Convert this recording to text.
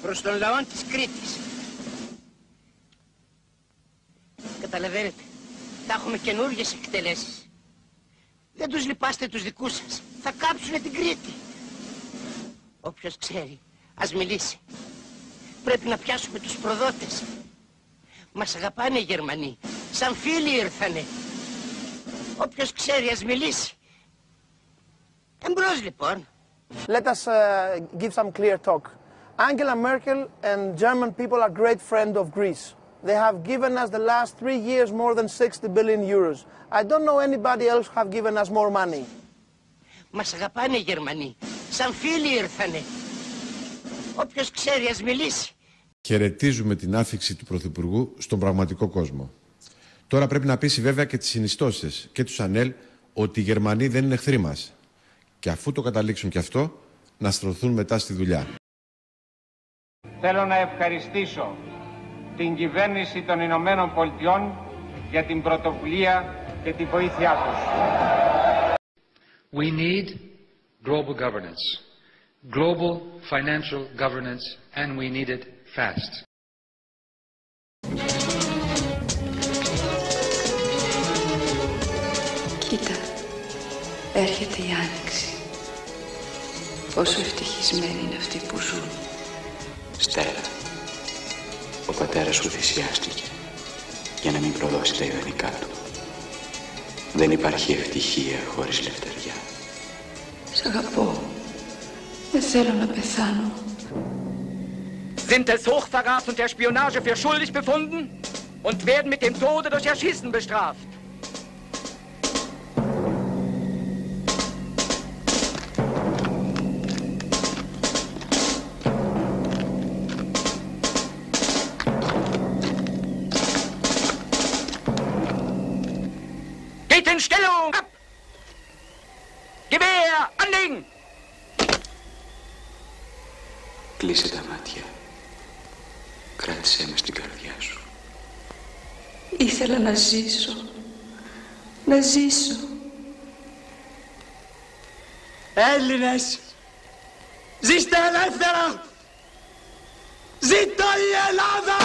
προς τον λαό της Κρήτης. Καταλαβαίνετε, θα έχουμε καινούργιες εκτελέσεις. Δεν τους λυπάστε τους δικούς σας. Θα κάψουνε την Κρήτη. Όποιος ξέρει, ας μιλήσει. Πρέπει να πιάσουμε τους προδότες. Μας αγαπάνε οι Γερμανοί. Σαν φίλοι ήρθανε. Όποιος ξέρει, ας μιλήσει. Εμπρός λοιπόν. Let us give some clear talk. Angela Merkel and German people are great friends of Greece. They have given us the last 3 years more than 60 billion euros. I don't know anybody else who have given us more money. Μας αγαπάνε οι Γερμανοί. Σαν φίλοι ήρθανε. Όποιος ξέρει, ας μιλήσει. Χαιρετίζουμε την άφιξη του Πρωθυπουργού στον πραγματικό κόσμο. Τώρα πρέπει να πείσει βέβαια και τις συνιστώσεις και τους ΑΝΕΛ ότι οι Γερμανοί δεν είναι εχθροί μας. Και αφού το καταλήξουν και αυτό, να στρωθούν μετά στη δουλειά. Θέλω να ευχαριστήσω την κυβέρνηση των Ηνωμένων Πολιτειών για την πρωτοβουλία και τη βοήθειά τους. We need global governance, global financial governance, and we need it fast. Κοίτα, έρχεται η άνοιξη. Πόσο ευτυχισμένοι είναι αυτοί που ζουν. Στέλλα, ο πατέρας σου θυσιάστηκε για να μην προδώσει τα ιδανικά του. Δεν υπάρχει ευτυχία χωρίς λευτεριά. Σ' αγαπώ. Δεν θέλω να πεθάνω. Sind des Hochverrats und der Spionage für schuldig befunden und werden mit dem Tode durch Erschießen bestraft. Geht in Stellung! Ab! Gewehr! Anlegen! Κλείσε τα μάτια. Κράτησέ με στην καρδιά σου. Ήθελα να ζήσω. Να ζήσω. Έλληνες! Ζήστε ελεύθερα! Ζήτω η Ελλάδα!